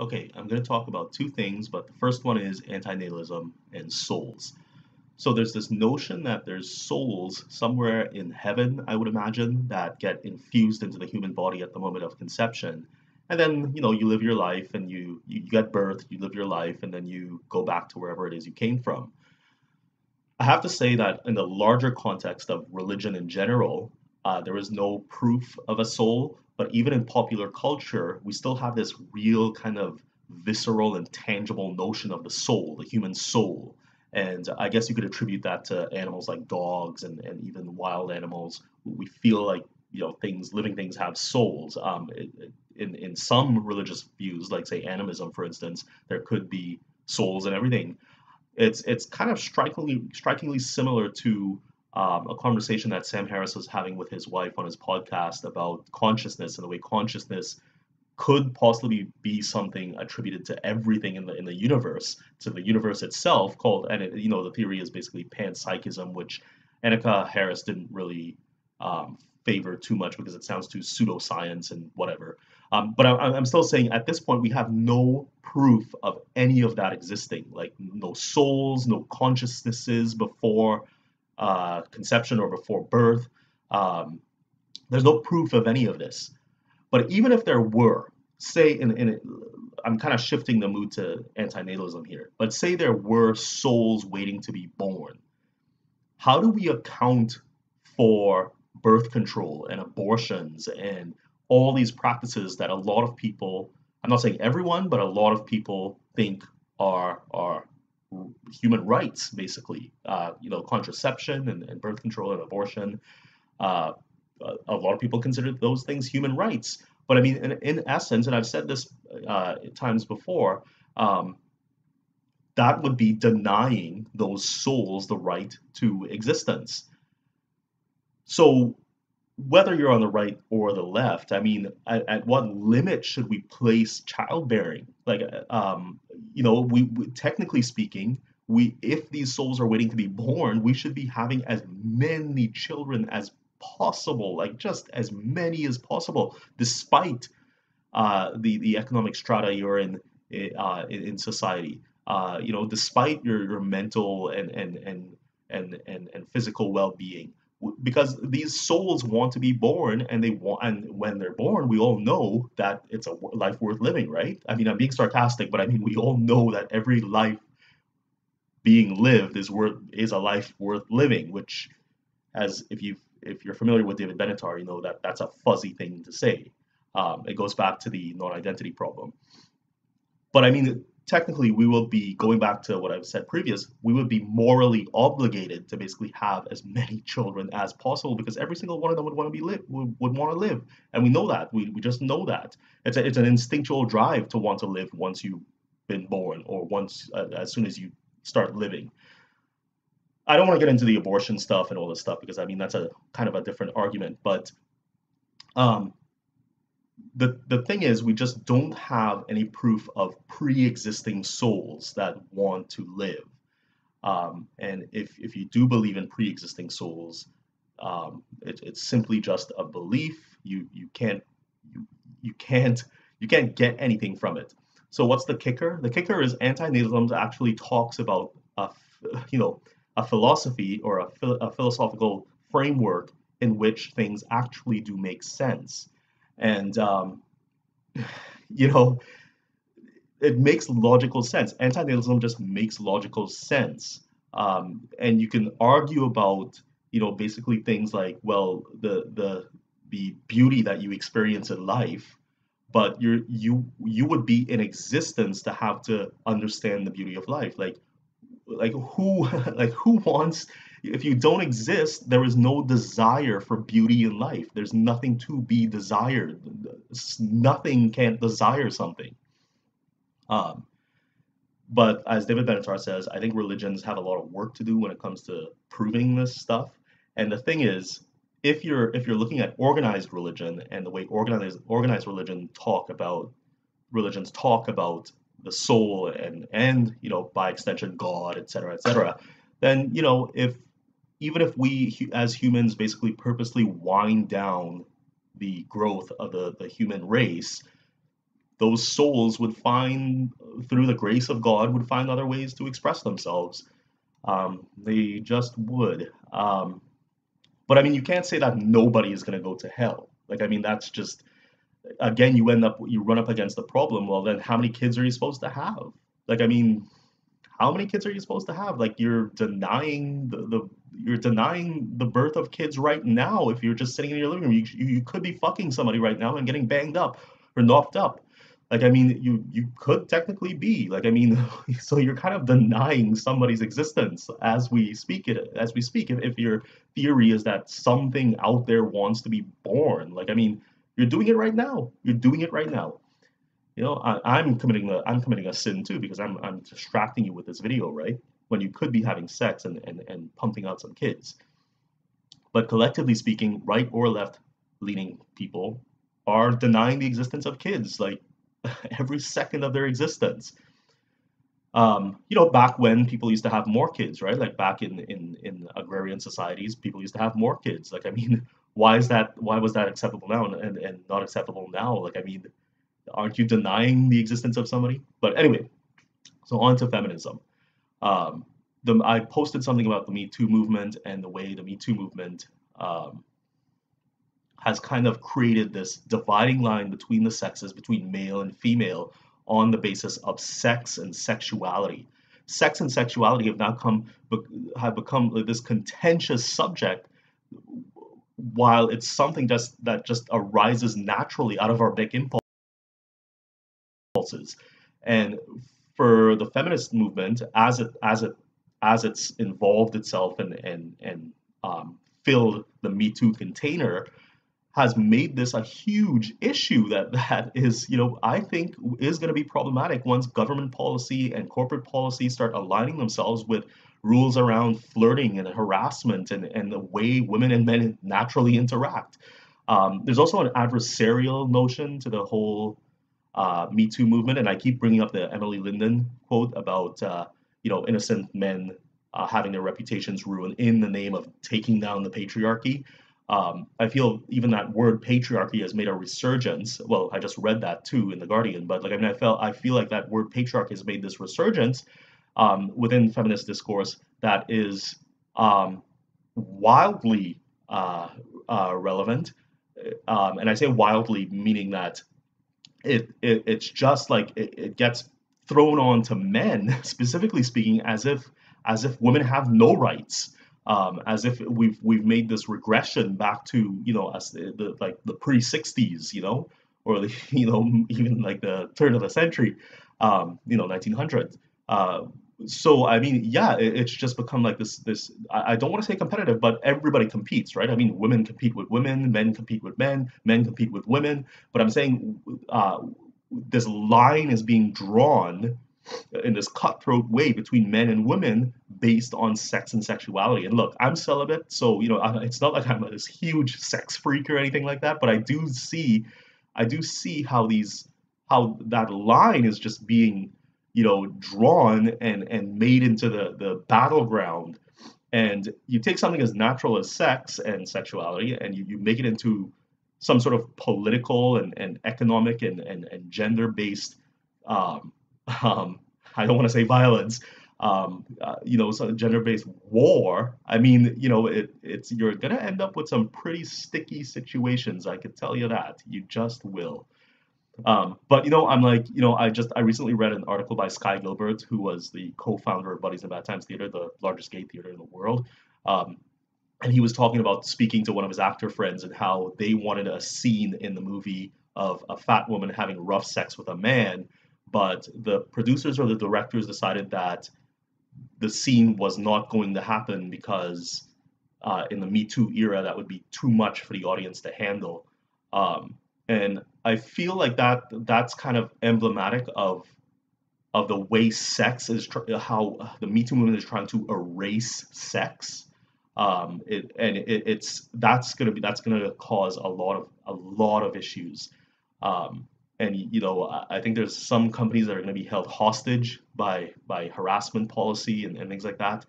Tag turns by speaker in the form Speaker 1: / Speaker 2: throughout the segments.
Speaker 1: Okay, I'm going to talk about two things, but the first one is antinatalism and souls. So there's this notion that there's souls somewhere in heaven, I would imagine, that get infused into the human body at the moment of conception. And then, you live your life and you get birth, you live your life, and then you go back to wherever it is you came from. I have to say that in the larger context of religion in general, there is no proof of a soul, but even in popular culture, we still have this real kind of visceral and tangible notion of the soul, the human soul. And I guess you could attribute that to animals like dogs and even wild animals. We feel like, living things have souls. In some religious views, like say animism, for instance, there could be souls and everything. It's kind of strikingly similar to a conversation that Sam Harris was having with his wife on his podcast about consciousness and the way consciousness could possibly be something attributed to everything in the universe, to the universe itself, called the theory is basically panpsychism, which Annika Harris didn't really favor too much because it sounds too pseudoscience and whatever. But I'm still saying at this point we have no proof of any of that existing, like no souls, no consciousnesses before conception or before birth. Um, there's no proof of any of this. But even if there were, say, I'm kind of shifting the mood to antinatalism here, but say there were souls waiting to be born, how do we account for birth control and abortions and all these practices that a lot of people, I'm not saying everyone, but a lot of people think are human rights, basically, contraception and birth control and abortion. Uh, a lot of people consider those things human rights. But I mean, in essence, and I've said this times before, um, that would be denying those souls the right to existence. So whether you're on the right or the left, I mean, at what limit should we place childbearing? Like, we technically speaking, we if these souls are waiting to be born, we should be having as many children as possible, like just as many as possible, despite the economic strata you're in society. Despite your mental and physical well-being, because these souls want to be born and they want, and when they're born we all know that it's a life worth living, right? I mean, I'm being sarcastic, but I mean we all know that every life being lived is a life worth living, which, as if you're familiar with David Benatar, you know that that's a fuzzy thing to say. It goes back to the non-identity problem. But I mean, technically, we will be going back to what I've said previous. We would be morally obligated to basically have as many children as possible because every single one of them would want to would want to live, and we know that. We just know that it's an instinctual drive to want to live once you've been born or once as soon as you start living. I don't want to get into the abortion stuff and all this stuff because I mean that's a kind of a different argument, but um, the thing is we just don't have any proof of pre-existing souls that want to live. And if you do believe in pre-existing souls, it's simply just a belief. You you can't you can't get anything from it. So what's the kicker? The kicker is antinatalism actually talks about you know a philosophy or a philosophical framework in which things actually do make sense. And you know, it makes logical sense. Antinatalism just makes logical sense. And you can argue about, basically things like, well, the beauty that you experience in life, but you would be in existence to have to understand the beauty of life. Like who like who wants, if you don't exist, there is no desire for beauty in life. There's nothing to be desired. Nothing can't desire something. Um, but as David Benatar says, I think religions have a lot of work to do when it comes to proving this stuff. And the thing is, if you're looking at organized religion and the way organized religions talk about the soul and by extension God, etc., etc., then if even if we as humans basically purposely wind down the growth of the human race, those souls would find, through the grace of God, would find other ways to express themselves. They just would. But I mean, you can't say that nobody is going to go to hell. Like, I mean, that's just, again, you run up against the problem. Well, then how many kids are you supposed to have? Like, I mean, how many kids are you supposed to have? Like, you're denying you're denying the birth of kids right now. If you're just sitting in your living room, you could be fucking somebody right now and getting banged up or knocked up. Like, I mean, you could technically be, like, I mean, so you're kind of denying somebody's existence as we speak if your theory is that something out there wants to be born. Like, I mean, you're doing it right now. You're doing it right now. You know, I'm committing a sin too, because I'm distracting you with this video, right? When you could be having sex and pumping out some kids. But collectively speaking, right or left leaning people are denying the existence of kids, like every second of their existence. You know, back when people used to have more kids, right? Like back in agrarian societies, people used to have more kids. Like, I mean, why was that acceptable now and not acceptable now? Like, I mean, aren't you denying the existence of somebody? But anyway, so on to feminism. Um, I posted something about the Me Too movement and the way the Me Too movement um, has kind of created this dividing line between the sexes, between male and female, on the basis of sex and sexuality. Sex and sexuality have become this contentious subject, while it's something that just arises naturally out of our big impulses. And for the feminist movement, as it's involved itself and filled the Me Too container, has made this a huge issue that is, you know, I think is going to be problematic once government policy and corporate policy start aligning themselves with rules around flirting and harassment and the way women and men naturally interact. There's also an adversarial notion to the whole Me Too movement, and I keep bringing up the Emily Linden quote about you know, innocent men having their reputations ruined in the name of taking down the patriarchy. I feel even that word patriarchy has made a resurgence. Well, I just read that too in the Guardian, but like, I mean, I feel like that word patriarchy has made this resurgence within feminist discourse that is wildly relevant. And I say wildly meaning that it's just like it gets thrown on to men, specifically speaking, as if women have no rights, as if we've made this regression back to, you know, as the pre-60s, you know, or the, you know, even like the turn of the century, you know, 1900s. So I mean, yeah, it's just become like this. I don't want to say competitive, but everybody competes, right? I mean, women compete with women, men compete with men compete with women. But I'm saying this line is being drawn in this cutthroat way between men and women based on sex and sexuality. And look, I'm celibate, so you know, it's not like I'm this huge sex freak or anything like that. But I do see how that line is just being, you know, drawn and made into the battleground. And you take something as natural as sex and sexuality, and you make it into some sort of political and economic and gender based um, um, I don't want to say violence, you know, so gender-based war. I mean, you know, it's you're gonna end up with some pretty sticky situations. I could tell you that. You just will. But you know, I'm like, you know, I recently read an article by Sky Gilbert, who was the co-founder of Buddies and Bad Times Theater, the largest gay theater in the world. Um, and he was talking about speaking to one of his actor friends and how they wanted a scene in the movie of a fat woman having rough sex with a man, but the producers or the directors decided that the scene was not going to happen because in the Me Too era that would be too much for the audience to handle. And I feel like that's kind of emblematic of the way sex is how the Me Too movement is trying to erase sex. It's that's gonna cause a lot of issues. And you know, I think there's some companies that are going to be held hostage by harassment policy and things like that.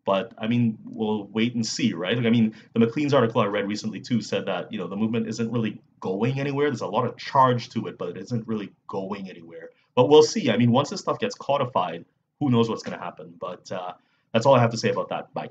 Speaker 1: But I mean, we'll wait and see, right? Like, I mean, the McLean's article I read recently too said that, the movement isn't really going anywhere. There's a lot of charge to it, but it isn't really going anywhere. But we'll see. I mean, once this stuff gets codified, who knows what's going to happen? But that's all I have to say about that. Bye.